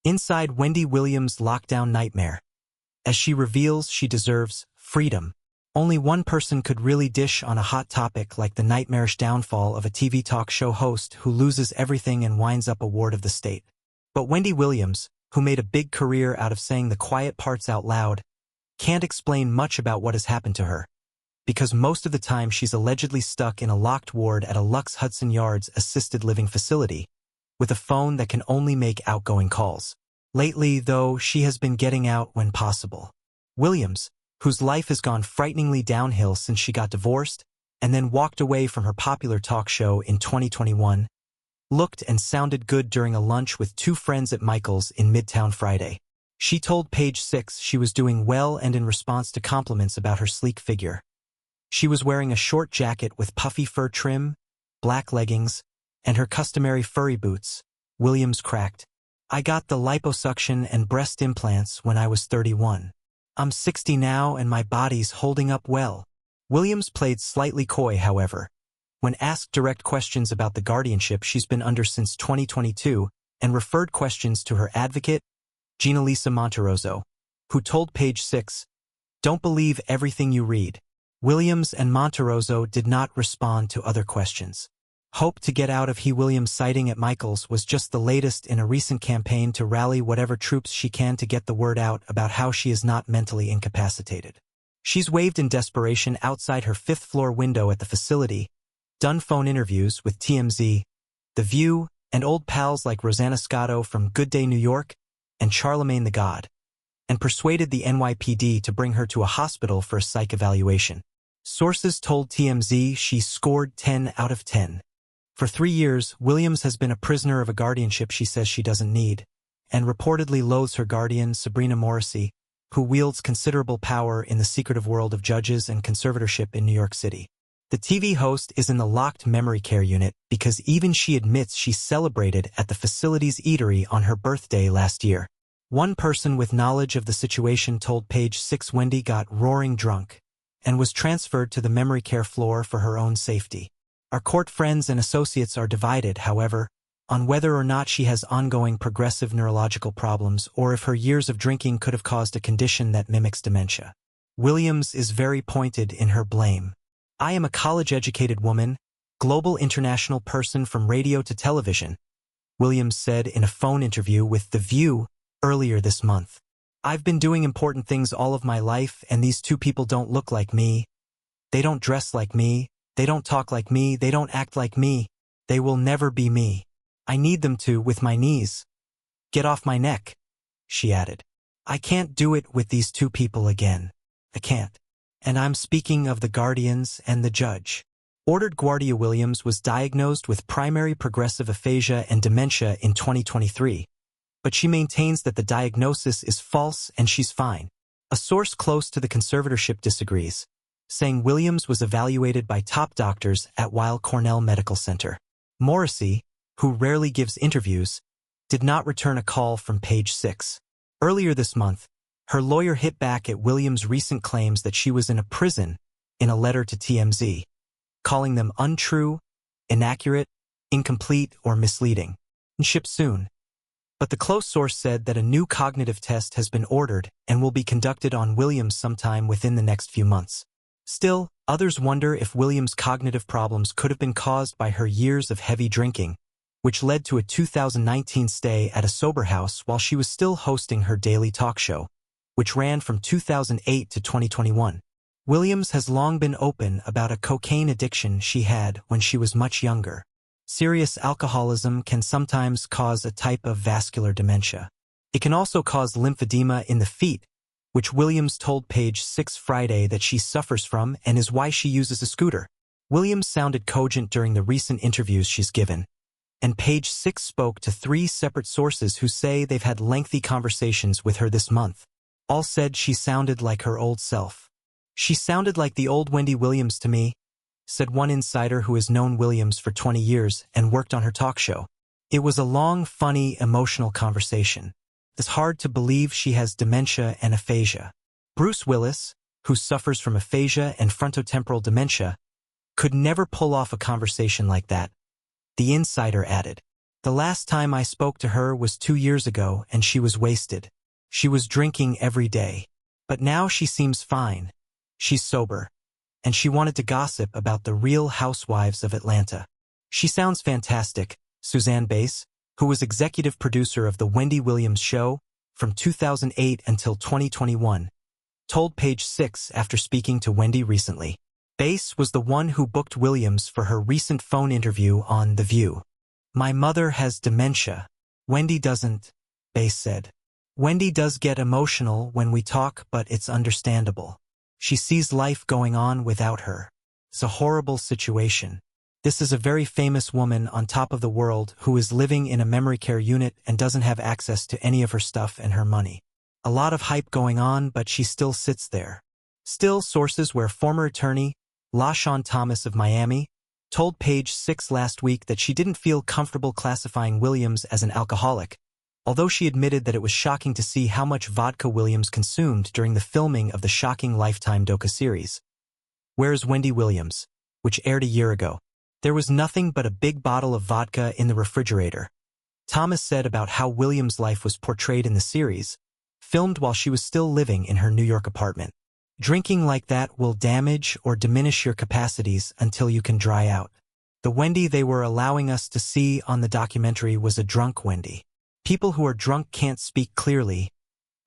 Inside Wendy Williams' lockdown nightmare. As she reveals she deserves freedom. Only one person could really dish on a hot topic like the nightmarish downfall of a TV talk show host who loses everything and winds up a ward of the state. But Wendy Williams, who made a big career out of saying the quiet parts out loud, can't explain much about what has happened to her. Because most of the time she's allegedly stuck in a locked ward at a Lux Hudson Yards assisted living facility, with a phone that can only make outgoing calls. Lately, though, she has been getting out when possible. Williams, whose life has gone frighteningly downhill since she got divorced and then walked away from her popular talk show in 2021, looked and sounded good during a lunch with two friends at Michael's in Midtown Friday. She told Page Six she was doing well and in response to compliments about her sleek figure. She was wearing a short jacket with puffy fur trim, black leggings, and her customary furry boots. Williams cracked. "I got the liposuction and breast implants when I was 31. I'm 60 now and my body's holding up well." Williams played slightly coy, however, when asked direct questions about the guardianship she's been under since 2022 and referred questions to her advocate, Gina Lisa Monterroso, who told Page Six, "Don't believe everything you read." Williams and Monterroso did not respond to other questions. Hope to get out of Williams' sighting at Michael's was just the latest in a recent campaign to rally whatever troops she can to get the word out about how she is not mentally incapacitated. She's waved in desperation outside her fifth-floor window at the facility, done phone interviews with TMZ, The View, and old pals like Rosanna Scotto from Good Day New York and Charlemagne the God, and persuaded the NYPD to bring her to a hospital for a psych evaluation. Sources told TMZ she scored 10 out of 10. For 3 years, Williams has been a prisoner of a guardianship she says she doesn't need, and reportedly loathes her guardian, Sabrina Morrissey, who wields considerable power in the secretive world of judges and conservatorship in New York City. The TV host is in the locked memory care unit because even she admits she celebrated at the facility's eatery on her birthday last year. One person with knowledge of the situation told Page Six Wendy got roaring drunk and was transferred to the memory care floor for her own safety. Our court friends and associates are divided, however, on whether or not she has ongoing progressive neurological problems or if her years of drinking could have caused a condition that mimics dementia. Williams is very pointed in her blame. "I am a college-educated woman, global international person from radio to television," Williams said in a phone interview with The View earlier this month. "I've been doing important things all of my life, and these two people don't look like me. They don't dress like me. They don't talk like me. They don't act like me. They will never be me. I need them to, with my knees. Get off my neck," she added. "I can't do it with these two people again. I can't. And I'm speaking of the guardians and the judge." Ordered Guardia Williams was diagnosed with primary progressive aphasia and dementia in 2023, but she maintains that the diagnosis is false and she's fine. A source close to the conservatorship disagrees, saying Williams was evaluated by top doctors at Weill Cornell Medical Center. Morrissey, who rarely gives interviews, did not return a call from Page Six. Earlier this month, her lawyer hit back at Williams' recent claims that she was in a prison in a letter to TMZ, calling them untrue, inaccurate, incomplete, or misleading, and shipped soon. But the close source said that a new cognitive test has been ordered and will be conducted on Williams sometime within the next few months. Still, others wonder if Williams' cognitive problems could have been caused by her years of heavy drinking, which led to a 2019 stay at a sober house while she was still hosting her daily talk show, which ran from 2008 to 2021. Williams has long been open about a cocaine addiction she had when she was much younger. Serious alcoholism can sometimes cause a type of vascular dementia. It can also cause lymphedema in the feet, which Williams told Page Six Friday that she suffers from and is why she uses a scooter. Williams sounded cogent during the recent interviews she's given, and Page Six spoke to 3 separate sources who say they've had lengthy conversations with her this month. All said she sounded like her old self. "She sounded like the old Wendy Williams to me," said one insider who has known Williams for 20 years and worked on her talk show. "It was a long, funny, emotional conversation. It's hard to believe she has dementia and aphasia." Bruce Willis, who suffers from aphasia and frontotemporal dementia, could never pull off a conversation like that, the insider added. The last time I spoke to her was 2 years ago and she was wasted. She was drinking every day. But now she seems fine. She's sober. And she wanted to gossip about the Real Housewives of Atlanta. She sounds fantastic, Suzanne Bass, who was executive producer of The Wendy Williams Show from 2008 until 2021, told Page 6 after speaking to Wendy recently. Bass was the one who booked Williams for her recent phone interview on The View. "My mother has dementia. Wendy doesn't," Bass said. "Wendy does get emotional when we talk, but it's understandable. She sees life going on without her. It's a horrible situation. This is a very famous woman on top of the world who is living in a memory care unit and doesn't have access to any of her stuff and her money. A lot of hype going on, but she still sits there." Still, sources where former attorney LaShawn Thomas of Miami told Page 6 last week that she didn't feel comfortable classifying Williams as an alcoholic, although she admitted that it was shocking to see how much vodka Williams consumed during the filming of the shocking Lifetime docuseries, Where's Wendy Williams?, which aired a year ago. There was nothing but a big bottle of vodka in the refrigerator. Thomas said about how Williams' life was portrayed in the series, filmed while she was still living in her New York apartment. "Drinking like that will damage or diminish your capacities until you can dry out. The Wendy they were allowing us to see on the documentary was a drunk Wendy. People who are drunk can't speak clearly.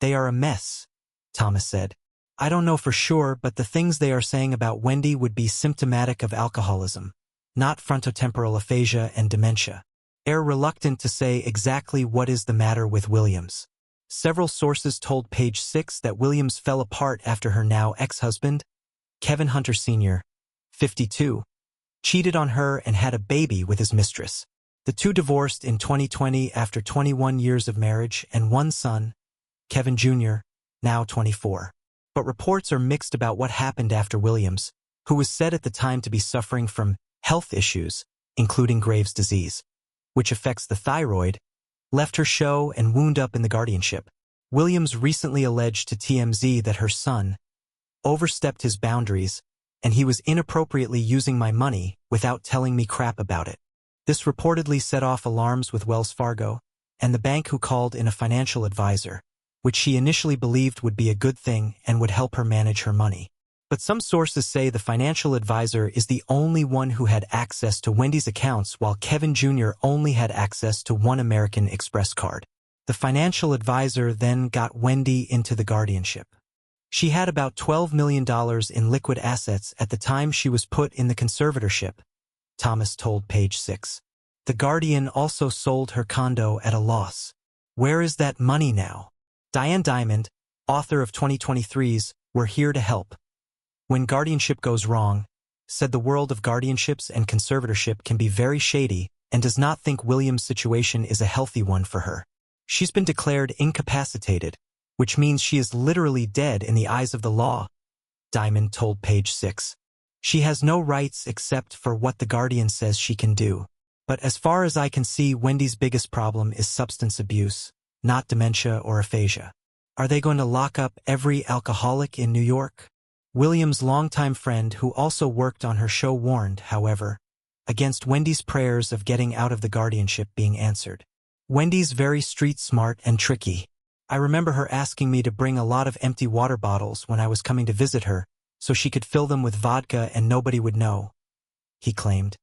They are a mess," Thomas said. "I don't know for sure, but the things they are saying about Wendy would be symptomatic of alcoholism, not frontotemporal aphasia and dementia." They're reluctant to say exactly what is the matter with Williams. Several sources told Page 6 that Williams fell apart after her now ex-husband, Kevin Hunter Sr., 52, cheated on her and had a baby with his mistress. The two divorced in 2020 after 21 years of marriage and one son, Kevin Jr., now 24. But reports are mixed about what happened after Williams, who was said at the time to be suffering from health issues, including Graves' disease, which affects the thyroid, left her show and wound up in the guardianship. Williams recently alleged to TMZ that her son overstepped his boundaries and he was inappropriately using my money without telling me crap about it. This reportedly set off alarms with Wells Fargo and the bank, who called in a financial advisor, which she initially believed would be a good thing and would help her manage her money. But some sources say the financial advisor is the only one who had access to Wendy's accounts, while Kevin Jr. only had access to one American Express card. The financial advisor then got Wendy into the guardianship. She had about $12 million in liquid assets at the time she was put in the conservatorship, Thomas told Page 6. The Guardian also sold her condo at a loss. Where is that money now? Diane Diamond, author of 2023's We're Here to Help When Guardianship Goes Wrong, said the world of guardianships and conservatorship can be very shady and does not think Williams' situation is a healthy one for her. She's been declared incapacitated, which means she is literally dead in the eyes of the law, Diamond told Page 6. She has no rights except for what the Guardian says she can do. But as far as I can see, Wendy's biggest problem is substance abuse, not dementia or aphasia. Are they going to lock up every alcoholic in New York? Williams' longtime friend, who also worked on her show, warned, however, against Wendy's prayers of getting out of the guardianship being answered. "Wendy's very street smart and tricky. I remember her asking me to bring a lot of empty water bottles when I was coming to visit her, so she could fill them with vodka and nobody would know," he claimed.